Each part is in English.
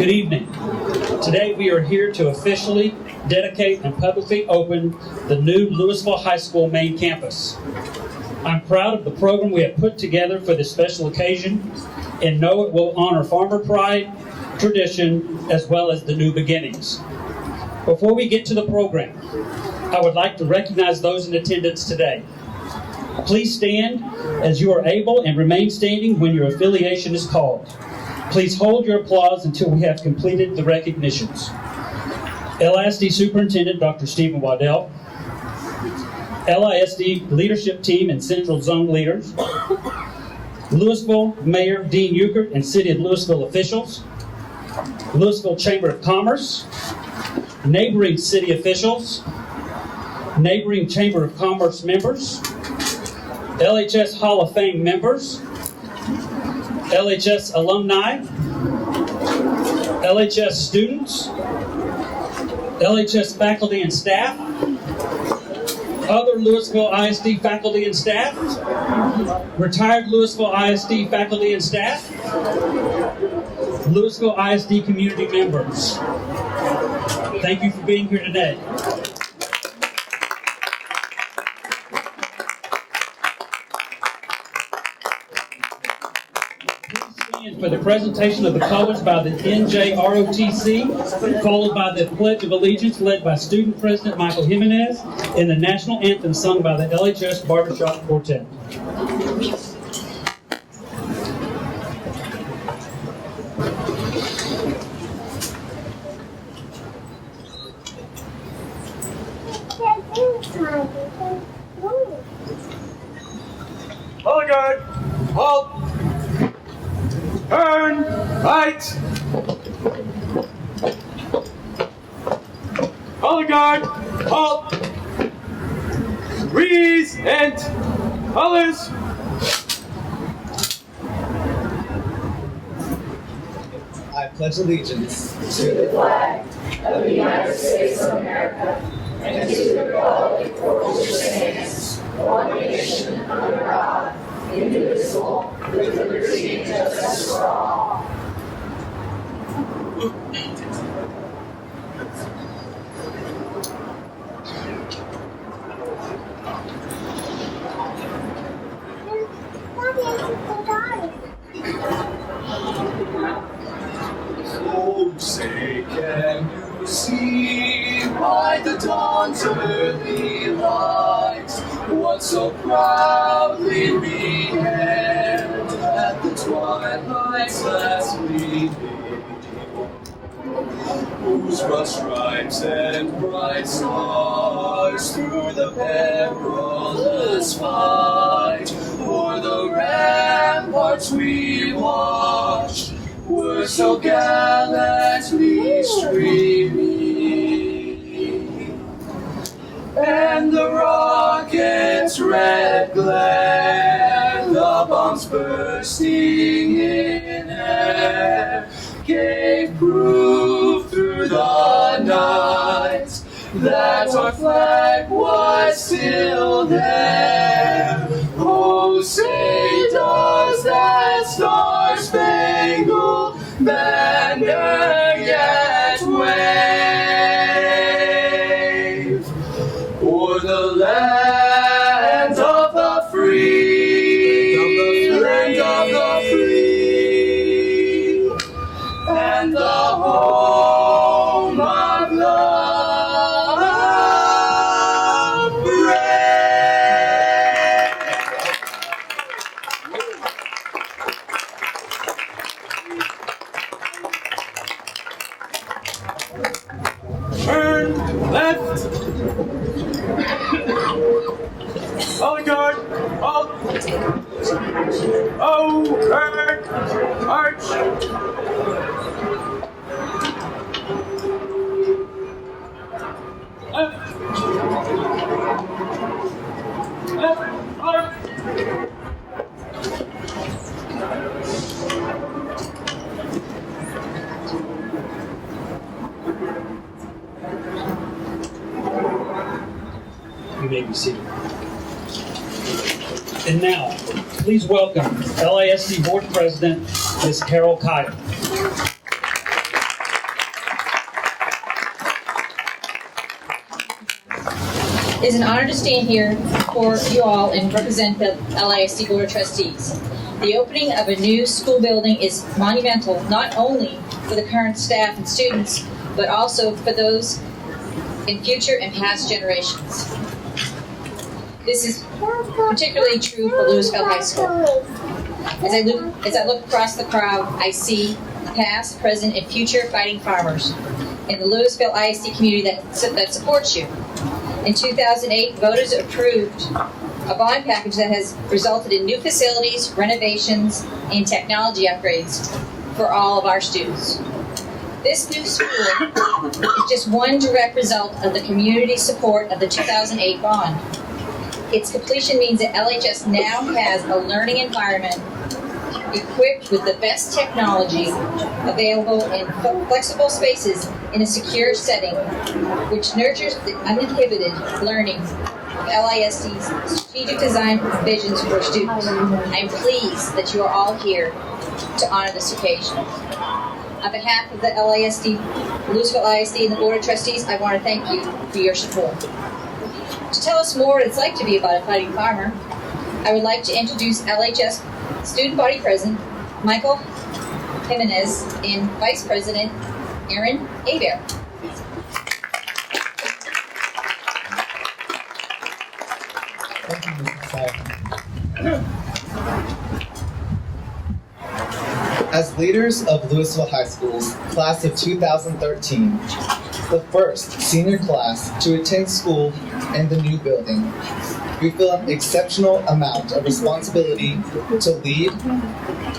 Good evening. Today we are here to officially dedicate and publicly open the new Lewisville High School main campus. I'm proud of the program we have put together for this special occasion and know it will honor farmer pride, tradition, as well as the new beginnings. Before we get to the program, I would like to recognize those in attendance today. Please stand as you are able and remain standing when your affiliation is called. Please hold your applause until we have completed the recognitions. LISD Superintendent Dr. Stephen Waddell, LISD Leadership Team and Central Zone Leaders, Lewisville Mayor Dean Euchert and City of Lewisville officials, Lewisville Chamber of Commerce, neighboring city officials, neighboring Chamber of Commerce members, LHS Hall of Fame members, LHS alumni, LHS students, LHS faculty and staff, other Lewisville ISD faculty and staff, retired Lewisville ISD faculty and staff, Lewisville ISD community members. Thank you for being here today. For the presentation of the college by the NJROTC, followed by the Pledge of Allegiance led by Student President Michael Jimenez, and the National Anthem sung by the LHS Barbershop Quartet. Hold guard! Halt! Turn right! Color guard! Halt! Breeze and colors! I pledge allegiance to the flag of the United States of America and to the republic for which it stands, one nation under God, indivisible, with liberty and justice for all. Oh, say can you see by the dawn's early light what so proudly we hailed at the twilight's last gleaming, whose broad stripes and bright stars through the perilous fight o'er the ramparts we watched were so gallantly streaming, and the rocket's red glare upon bombs bursting in air gave proof through the night that our flag was still there. Oh, say does that star-spangled banner yet wave o'er the land of the free, land of the free, and the home of love brave. Turn left. Holly guard. Halt. Oh, turn. Arch. Left. Left. Arch. You may be seated. And now, please welcome LASD Board President, Ms. Carol Kyle. It is an honor to stand here for you all and represent the LASD Board of Trustees. The opening of a new school building is monumental not only for the current staff and students, but also for those in future and past generations. This is particularly true for Lewisville High School. As I look across the crowd, I see past, present, and future fighting farmers in the Lewisville ISD community that supports you. In 2008, voters approved a bond package that has resulted in new facilities, renovations, and technology upgrades for all of our students. This new school is just one direct result of the community support of the 2008 bond. Its completion means that LHS now has a learning environment equipped with the best technology available in flexible spaces in a secure setting, which nurtures the uninhibited learning of LISD's strategic design visions for students. I'm pleased that you are all here to honor this occasion. On behalf of the Lewisville ISD and the Board of Trustees, I want to thank you for your support. To tell us more what it's like to be a fighting farmer, I would like to introduce LHS Student Body President Michael Jimenez and Vice President Aaron Abear. Thank you, Mr. Simon. As leaders of Lewisville High School's class of 2013, the first senior class to attend school in the new building, we feel an exceptional amount of responsibility to lead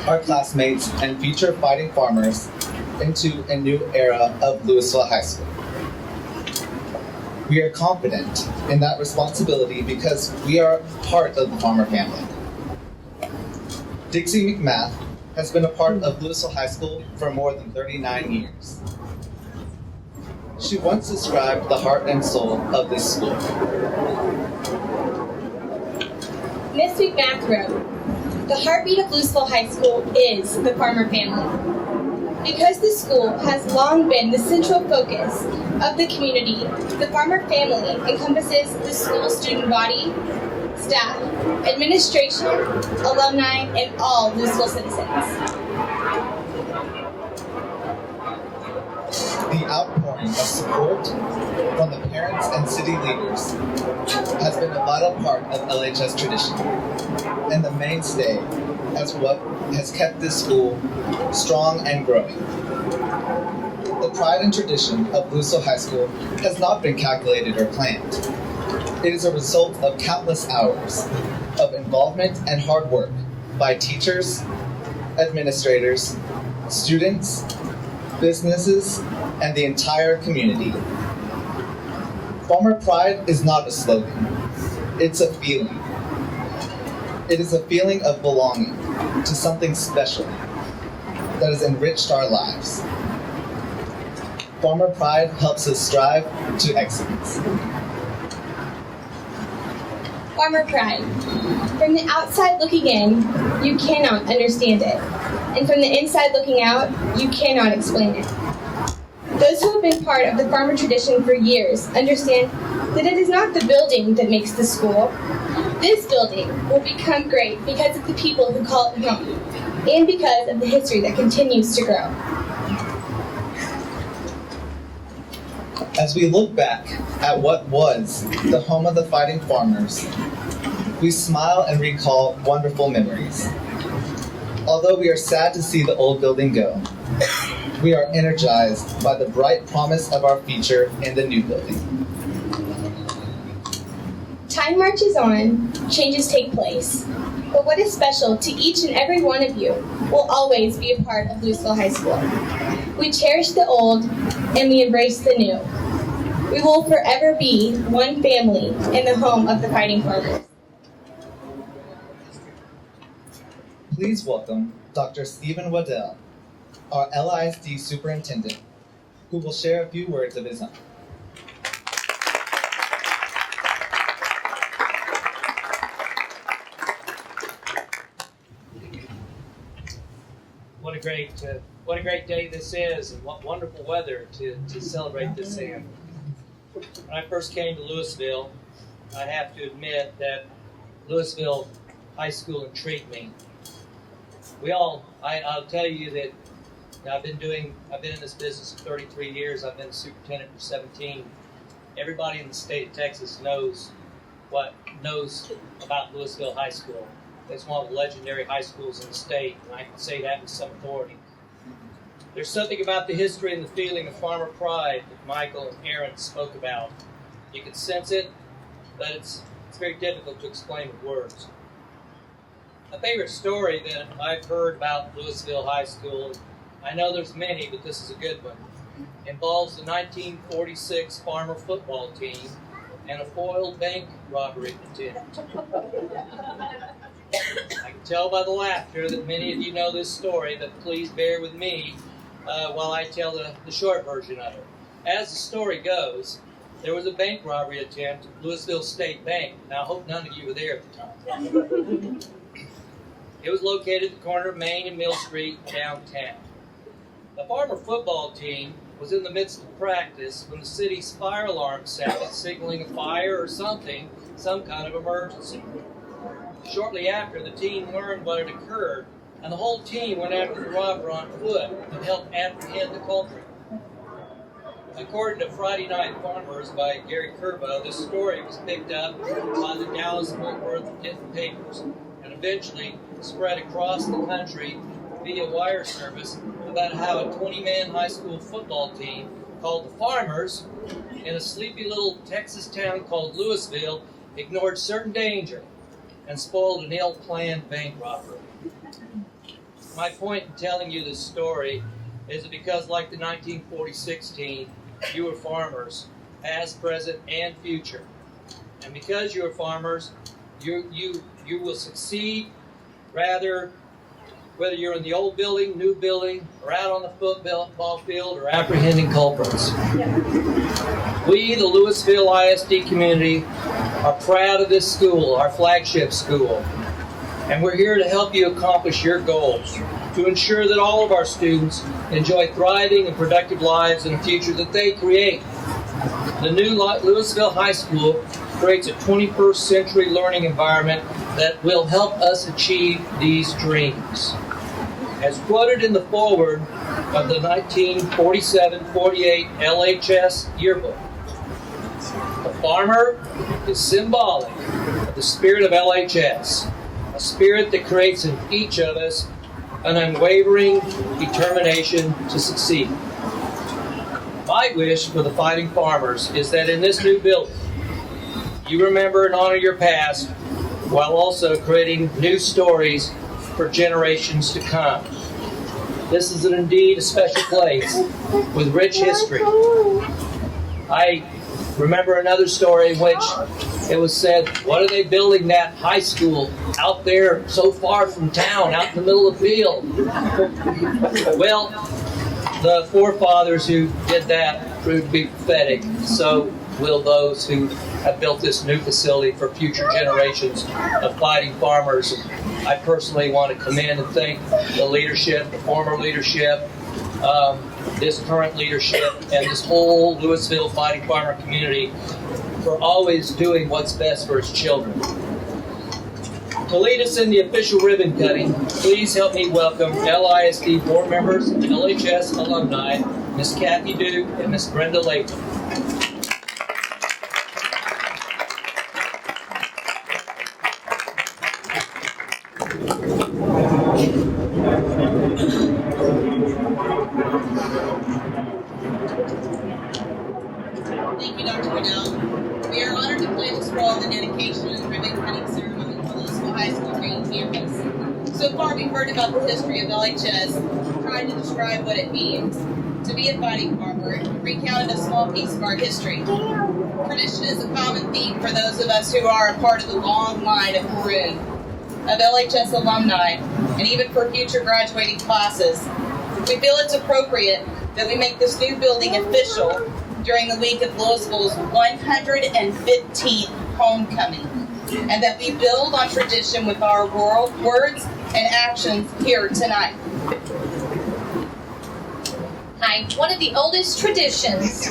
our classmates and future fighting farmers into a new era of Lewisville High School. We are confident in that responsibility because we are part of the farmer family. Dixie McMath has been a part of Lewisville High School for more than 39 years. She once described the heart and soul of this school. Miss McMath wrote, "The heartbeat of Lewisville High School is the farmer family. Because the school has long been the central focus of the community, the farmer family encompasses the school student body, staff, administration, alumni, and all Lewisville citizens." The outpouring of support from the parents and city leaders has been a vital part of LHS tradition and the mainstay as what has kept this school strong and growing. The pride and tradition of Lewisville High School has not been calculated or planned. It is a result of countless hours of involvement and hard work by teachers, administrators, students, businesses, and the entire community. Farmer pride is not a slogan. It's a feeling. It is a feeling of belonging, to something special that has enriched our lives. Farmer pride helps us strive to excellence. Farmer pride. From the outside looking in, you cannot understand it. And from the inside looking out, you cannot explain it. Those who have been part of the farmer tradition for years understand that it is not the building that makes the school. This building will become great because of the people who call it home, and because of the history that continues to grow. As we look back at what was the home of the fighting farmers, we smile and recall wonderful memories. Although we are sad to see the old building go, we are energized by the bright promise of our future in the new building. Time marches on, changes take place, but what is special to each and every one of you will always be a part of Lewisville High School. We cherish the old and we embrace the new. We will forever be one family in the home of the fighting farmers. Please welcome Dr. Stephen Waddell, our LISD superintendent, who will share a few words of his own. What a great day this is, and what wonderful weather to celebrate this in. When I first came to Lewisville, I have to admit that Lewisville High School intrigued me. I'll tell you that I've been in this business for 33 years. I've been superintendent for 17. Everybody in the state of Texas knows about Lewisville High School. It's one of the legendary high schools in the state, and I can say that with some authority. There's something about the history and the feeling of farmer pride that Michael and Aaron spoke about. You can sense it, but it's very difficult to explain with words. My favorite story that I've heard about Lewisville High School, I know there's many, but this is a good one, involves the 1946 farmer football team and a foiled bank robbery attempt. I can tell by the laughter that many of you know this story, but please bear with me while I tell the short version of it. As the story goes, there was a bank robbery attempt at Lewisville State Bank. Now, I hope none of you were there at the time. It was located at the corner of Main and Mill Street downtown. The farmer football team was in the midst of practice when the city's fire alarm sounded, signaling a fire or something, some kind of emergency. Shortly after, the team learned what had occurred, and the whole team went after the robber on foot and helped apprehend the culprit. According to Friday Night Farmers by Gary Curbo, this story was picked up by the Dallas-Fort Worth papers and eventually spread across the country via wire service about how a 20-man high school football team called the Farmers in a sleepy little Texas town called Lewisville ignored certain danger and spoiled an ill-planned bank robbery. My point in telling you this story is that because, like the 1946 team, you are farmers, past, present, and future. And because you are farmers, you will succeed, whether you're in the old building, new building, or out on the football field, or apprehending culprits. We, the Lewisville ISD community, are proud of this school, our flagship school, and we're here to help you accomplish your goals, to ensure that all of our students enjoy thriving and productive lives in the future that they create. The new Lewisville High School creates a 21st century learning environment that will help us achieve these dreams. As quoted in the foreword of the 1947-48 LHS yearbook, the farmer is symbolic of the spirit of LHS, a spirit that creates in each of us an unwavering determination to succeed. My wish for the fighting farmers is that in this new building, you remember and honor your past while also creating new stories for generations to come. This is indeed a special place with rich history. I remember another story in which it was said, what are they building that high school out there so far from town, out in the middle of the field? Well, the forefathers who did that proved to be prophetic. So will those who have built this new facility for future generations of fighting farmers. I personally want to commend and thank the leadership, the former leadership, this current leadership, and this whole Lewisville fighting farmer community for always doing what's best for its children. To lead us in the official ribbon cutting, please help me welcome LISD board members and LHS alumni, Miss Kathy Duke and Miss Brenda Layton. Thank you, Dr. Riddell. We are honored to play this role in the dedication and ribbon cutting ceremony for Lewisville High School main campus. So far, we've heard about the history of LHS, tried to describe what it means to be a fighting farmer, and recounted a small piece of our history. Tradition is a common theme for those of us who are a part of the long line of maroon, of LHS alumni, and even for future graduating classes. We feel it's appropriate that we make this new building official during the week of Lewisville's 115th homecoming, and that we build on tradition with our words and actions here tonight. Hi. One of the oldest traditions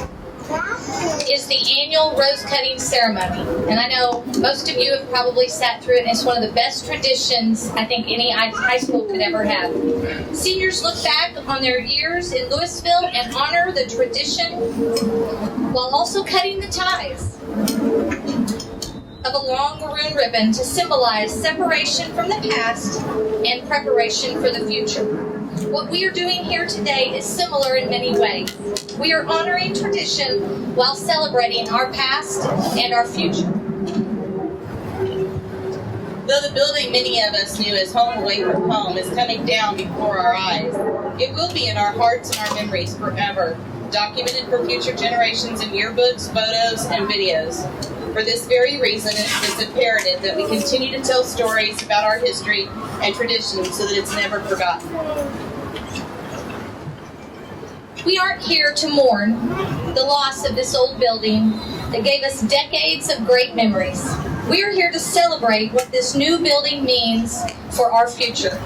is the annual rose cutting ceremony. And I know most of you have probably sat through it, and it's one of the best traditions I think any high school could ever have. Seniors look back on their years in Lewisville and honor the tradition while also cutting the ties of a long maroon ribbon to symbolize separation from the past and preparation for the future. What we are doing here today is similar in many ways. We are honoring tradition while celebrating our past and our future. Though the building many of us knew as home away from home is coming down before our eyes, it will be in our hearts and our memories forever, documented for future generations in yearbooks, photos, and videos. For this very reason, it's imperative that we continue to tell stories about our history and traditions so that it's never forgotten. We aren't here to mourn the loss of this old building that gave us decades of great memories. We are here to celebrate what this new building means for our future.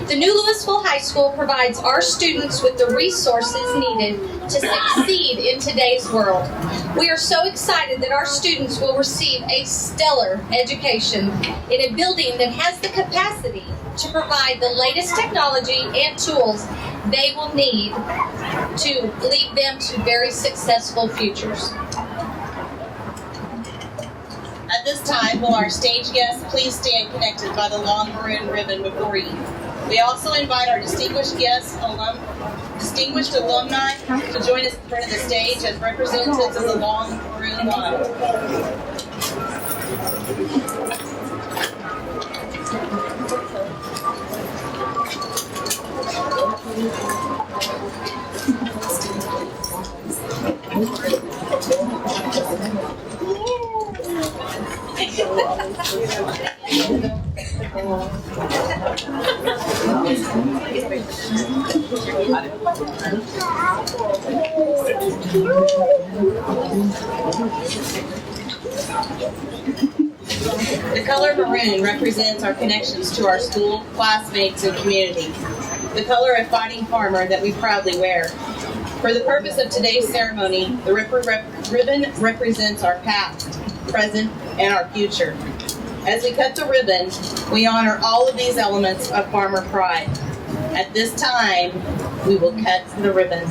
The new Lewisville High School provides our students with the resources needed to succeed in today's world. We are so excited that our students will receive a stellar education in a building that has the capacity to provide the latest technology and tools they will need to lead them to very successful futures. At this time, will our stage guests please stand connected by the long maroon ribbon before you. We also invite our distinguished guests, distinguished alumni, to join us in front of the stage as representatives of the long maroon line. The color maroon represents our connections to our school, classmates, and community. The color of fighting farmer that we proudly wear. For the purpose of today's ceremony, the ribbon represents our past, present, and our future. As we cut the ribbon, we honor all of these elements of farmer pride. At this time, we will cut the ribbon.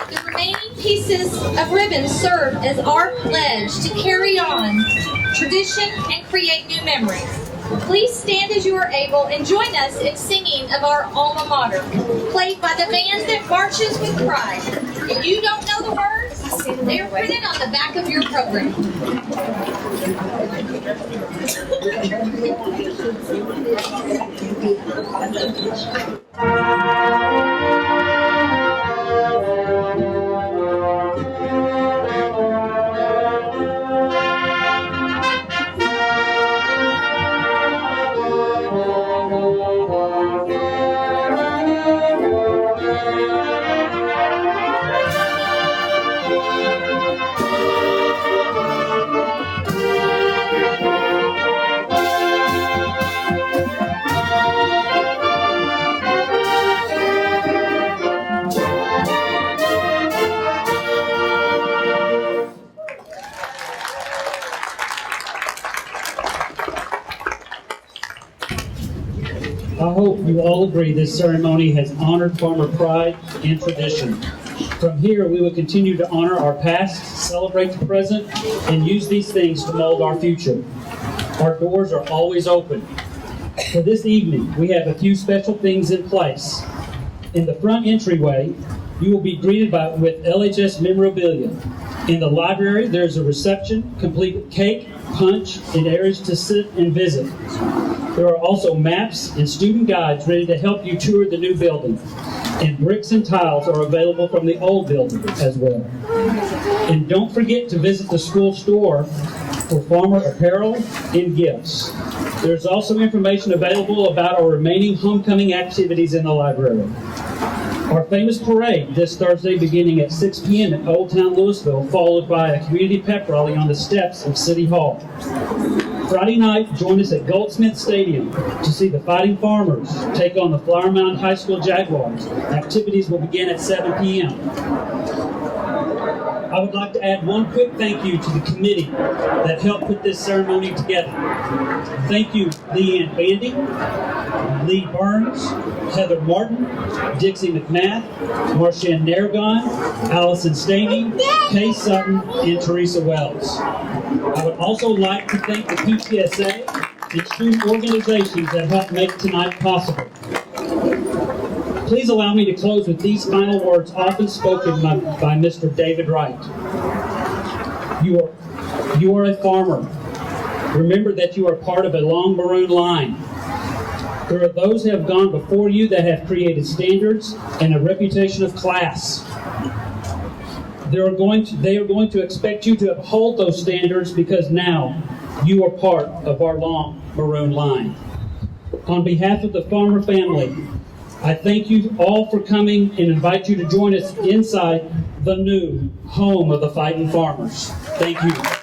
The remaining pieces of ribbon serve as our pledge to carry on tradition and create new memories. Please stand as you are able and join us in singing of our alma mater, played by the band that marches with pride. If you don't know the words, They are printed on the back of your program. I hope you all agree this ceremony has honored farmer pride and tradition. From here, we will continue to honor our past, celebrate the present, and use these things to mold our future. Our doors are always open. For this evening, we have a few special things in place. In the front entryway, you will be greeted with LHS memorabilia. In the library, there is a reception complete with cake, punch, and areas to sit and visit. There are also maps and student guides ready to help you tour the new building. And bricks and tiles are available from the old building as well. And don't forget to visit the school store for farmer apparel and gifts. There's also information available about our remaining homecoming activities in the library. Our famous parade this Thursday beginning at 6 p.m. at Old Town Lewisville, followed by a community pep rally on the steps of City Hall. Friday night, join us at Goldsmith Stadium to see the Fighting Farmers take on the Flower Mound High School Jaguars. Activities will begin at 7 p.m. I would like to add one quick thank you to the committee that helped put this ceremony together. Thank you, Leanne Bandy, Lee Burns, Heather Martin, Dixie McMath, Marshann Narragon, Allison Staney, Kay Sutton, and Teresa Wells. I would also like to thank the PTSA and student organizations that helped make tonight possible. Please allow me to close with these final words often spoken by Mr. David Wright. You are a farmer. Remember that you are part of a long maroon line. There are those who have gone before you that have created standards and a reputation of class. They are going to expect you to uphold those standards because now you are part of our long maroon line. On behalf of the farmer family, I thank you all for coming and invite you to join us inside the new home of the Fighting Farmers. Thank you.